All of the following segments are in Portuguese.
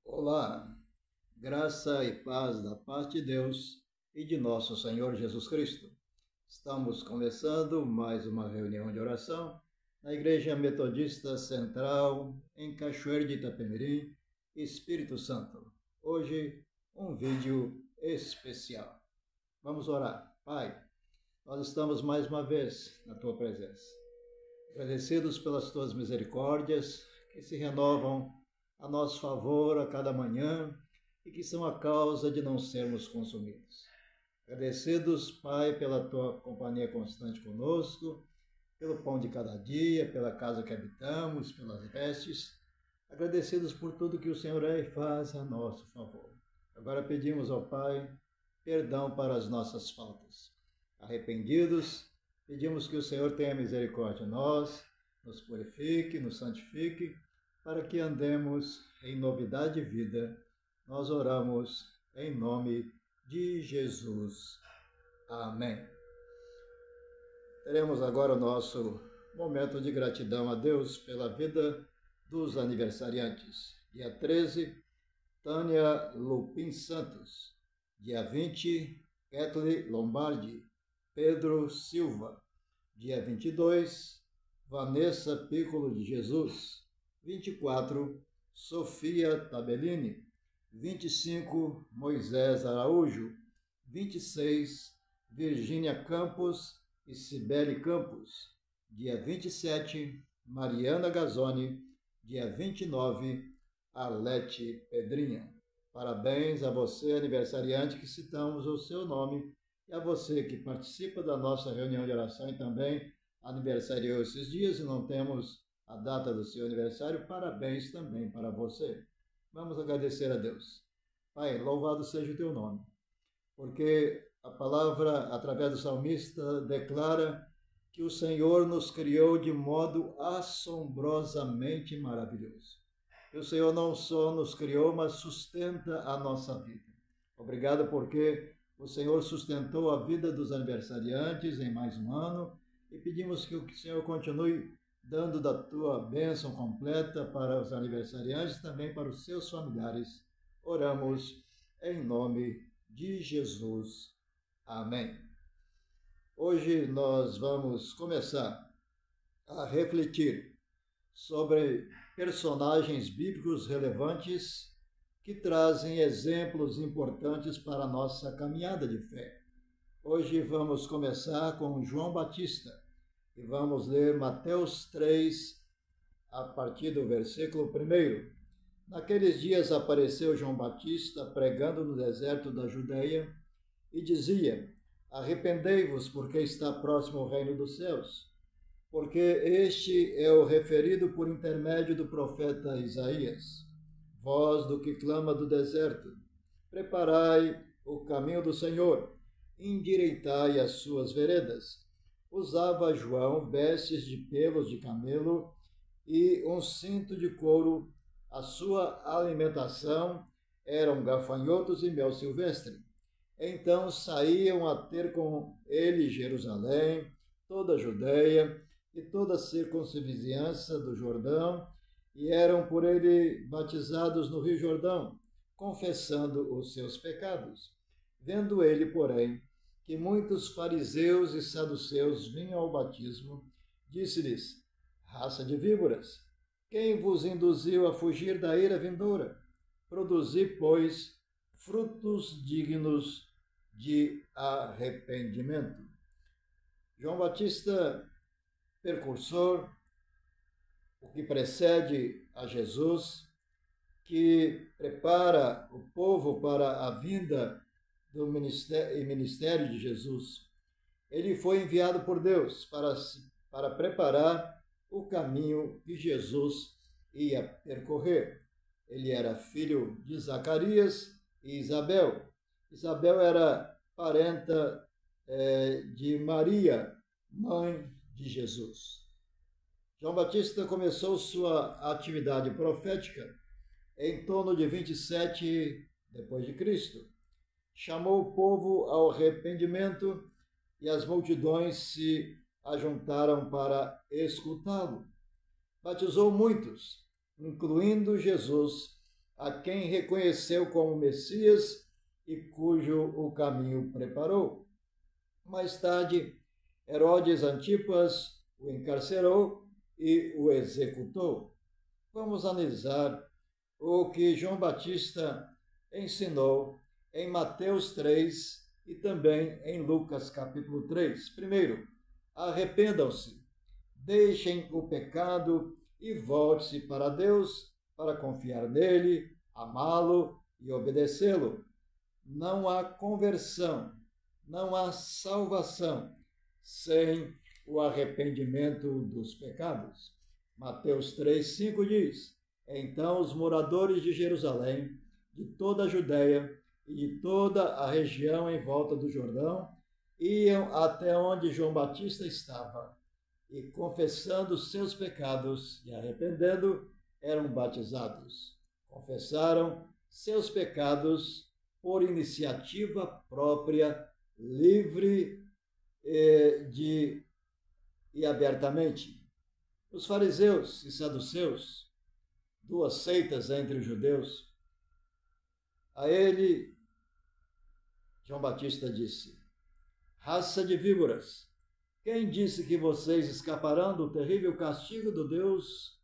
Olá, graça e paz da parte de Deus e de nosso Senhor Jesus Cristo. Estamos começando mais uma reunião de oração na Igreja Metodista Central em Cachoeiro de Itapemirim, Espírito Santo. Hoje, um vídeo especial. Vamos orar. Pai, nós estamos mais uma vez na Tua presença, agradecidos pelas Tuas misericórdias que se renovam a nosso favor a cada manhã e que são a causa de não sermos consumidos. Agradecidos, Pai, pela Tua companhia constante conosco, pelo pão de cada dia, pela casa que habitamos, pelas vestes. Agradecidos por tudo que o Senhor é e faz a nosso favor. Agora pedimos ao Pai perdão para as nossas faltas. Arrependidos, pedimos que o Senhor tenha misericórdia de nós, nos purifique, nos santifique, para que andemos em novidade de vida. Nós oramos em nome de Jesus. Amém. Teremos agora o nosso momento de gratidão a Deus pela vida dos aniversariantes. Dia 13, Tânia Lupin Santos. Dia 20, Kathleen Lombardi. Pedro Silva. Dia 22, Vanessa Piccolo de Jesus. 24, Sofia Tabellini. 25, Moisés Araújo. 26, Virgínia Campos e Cibele Campos. Dia 27, Mariana Gazzoni. Dia 29, Arlete Pedrinha. Parabéns a você, aniversariante, que citamos o seu nome, e a você que participa da nossa reunião de oração e também aniversariou esses dias e não temos a data do seu aniversário. Parabéns também para você. Vamos agradecer a Deus. Pai, louvado seja o teu nome, porque a palavra, através do salmista, declara que o Senhor nos criou de modo assombrosamente maravilhoso. E o Senhor não só nos criou, mas sustenta a nossa vida. Obrigado porque o Senhor sustentou a vida dos aniversariantes em mais um ano, e pedimos que o Senhor continue dando da tua bênção completa para os aniversariantes e também para os seus familiares. Oramos em nome de Jesus. Amém. Hoje nós vamos começar a refletir sobre personagens bíblicos relevantes que trazem exemplos importantes para a nossa caminhada de fé. Hoje vamos começar com João Batista e vamos ler Mateus 3, a partir do versículo 1. Naqueles dias apareceu João Batista pregando no deserto da Judeia e dizia: arrependei-vos, porque está próximo o reino dos céus. Porque este é o referido por intermédio do profeta Isaías. Voz do que clama do deserto: preparai o caminho do Senhor, endireitai as suas veredas. Usava João vestes de pelos de camelo e um cinto de couro. A sua alimentação eram gafanhotos e mel silvestre. Então saíam a ter com ele Jerusalém, toda a Judeia e toda a circunvizinhança do Jordão, e eram por ele batizados no Rio Jordão, confessando os seus pecados. Vendo ele, porém, que muitos fariseus e saduceus vinham ao batismo, disse-lhes: raça de víboras, quem vos induziu a fugir da ira vindoura? Produzi, pois, frutos dignos de arrependimento. João Batista, precursor, o que precede a Jesus, que prepara o povo para a vinda do ministério de Jesus. Ele foi enviado por Deus para preparar o caminho que Jesus ia percorrer. Ele era filho de Zacarias e Isabel. Isabel era parenta de Maria, mãe de Jesus. João Batista começou sua atividade profética em torno de 27 depois de Cristo. Chamou o povo ao arrependimento e as multidões se ajuntaram para escutá-lo. Batizou muitos, incluindo Jesus, a quem reconheceu como Messias e cujo o caminho preparou. Mais tarde, Herodes Antipas o encarcerou e o executou. Vamos analisar o que João Batista ensinou em Mateus 3 e também em Lucas capítulo 3. Primeiro, arrependam-se, deixem o pecado e volte-se para Deus para confiar nele, amá-lo e obedecê-lo. Não há conversão, não há salvação sem o arrependimento dos pecados. Mateus 3:5 diz: Então os moradores de Jerusalém, de toda a Judéia e de toda a região em volta do Jordão, iam até onde João Batista estava, e confessando seus pecados e arrependendo, eram batizados. Confessaram seus pecados por iniciativa própria, livre e abertamente. Os fariseus e saduceus, duas seitas entre os judeus, a ele, João Batista disse: raça de víboras, quem disse que vocês escaparão do terrível castigo do Deus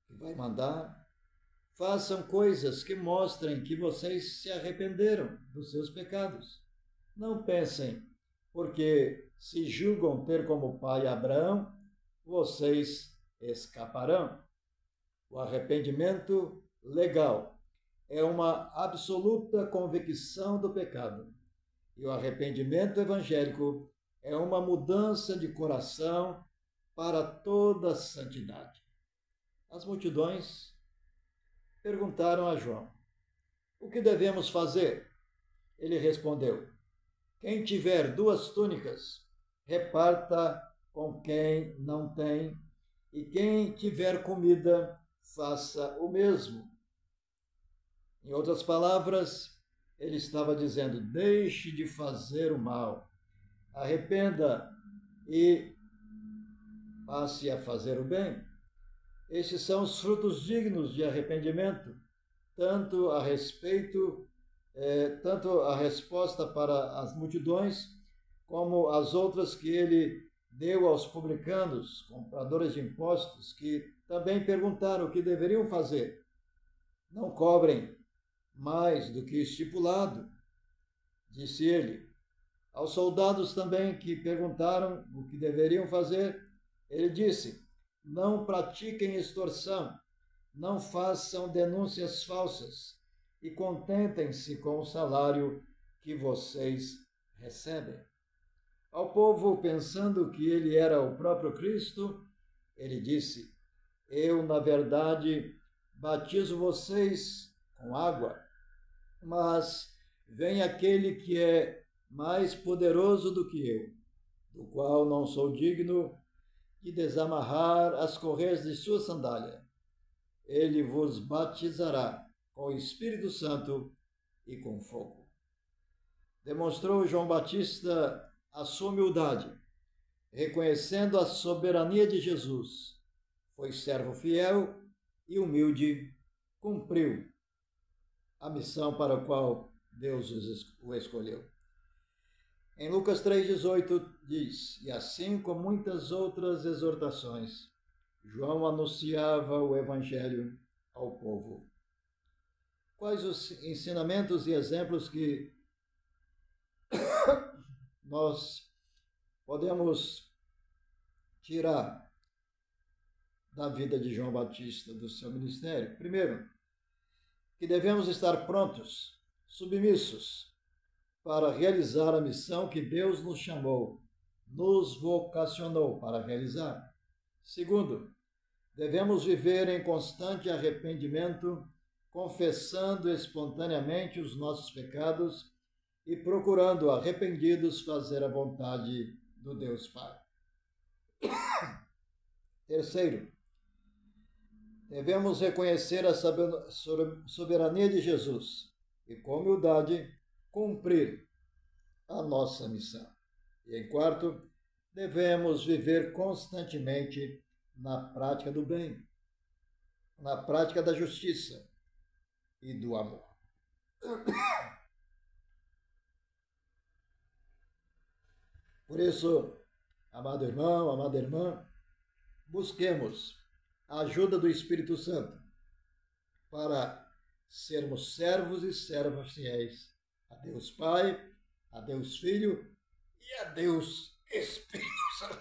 que vai mandar? Façam coisas que mostrem que vocês se arrependeram dos seus pecados. Não pensem, porque se julgam ter como pai Abraão, vocês escaparão. O arrependimento legal é uma absoluta convicção do pecado. E o arrependimento evangélico é uma mudança de coração para toda a santidade. As multidões perguntaram a João: o que devemos fazer? Ele respondeu: quem tiver 2 túnicas, reparta com quem não tem, e quem tiver comida, faça o mesmo. Em outras palavras, ele estava dizendo: deixe de fazer o mal, arrependa e passe a fazer o bem. Estes são os frutos dignos de arrependimento, tanto a resposta para as multidões, como as outras que ele deu aos publicanos, compradores de impostos, que também perguntaram o que deveriam fazer. Não cobrem mais do que estipulado, disse ele. Aos soldados também que perguntaram o que deveriam fazer, ele disse: não pratiquem extorsão, não façam denúncias falsas e contentem-se com o salário que vocês recebem. Ao povo, pensando que ele era o próprio Cristo, ele disse: eu, na verdade, batizo vocês com água, mas vem aquele que é mais poderoso do que eu, do qual não sou digno de desamarrar as correias de sua sandália. Ele vos batizará com o Espírito Santo e com fogo. Demonstrou João Batista a sua humildade, reconhecendo a soberania de Jesus. Foi servo fiel e humilde, cumpriu a missão para a qual Deus o escolheu. Em Lucas 3,18 diz: e assim como muitas outras exortações, João anunciava o Evangelho ao povo. Quais os ensinamentos e exemplos que nós podemos tirar da vida de João Batista, do seu ministério? Primeiro, que devemos estar prontos, submissos, para realizar a missão que Deus nos chamou, nos vocacionou para realizar. Segundo, devemos viver em constante arrependimento, confessando espontaneamente os nossos pecados e procurando, arrependidos, fazer a vontade do Deus Pai. Terceiro, devemos reconhecer a soberania de Jesus e, com humildade, cumprir a nossa missão. E, em quarto, devemos viver constantemente na prática do bem. na prática da justiça e do amor. Por isso, amado irmão, amada irmã, busquemos a ajuda do Espírito Santo para sermos servos e servas fiéis a Deus Pai, a Deus Filho e a Deus Espírito Santo.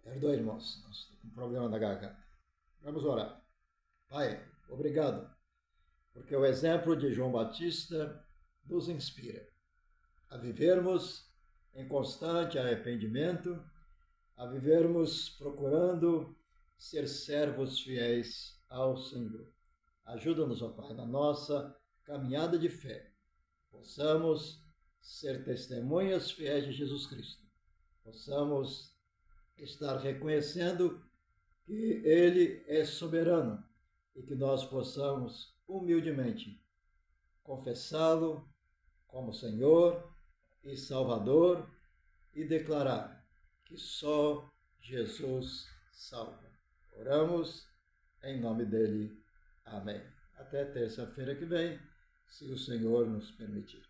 Perdoe, irmãos, nós estamos com um problema na garganta. Vamos orar. Pai, obrigado, porque o exemplo de João Batista nos inspira a vivermos em constante arrependimento, a vivermos procurando ser servos fiéis ao Senhor. Ajuda-nos, ó Pai, na nossa caminhada de fé. Possamos ser testemunhas fiéis de Jesus Cristo. Possamos estar reconhecendo que Ele é soberano e que nós possamos humildemente confessá-lo como Senhor e Salvador e declarar que só Jesus salva. Oramos em nome dele. Amém. Até terça-feira que vem, se o Senhor nos permitir.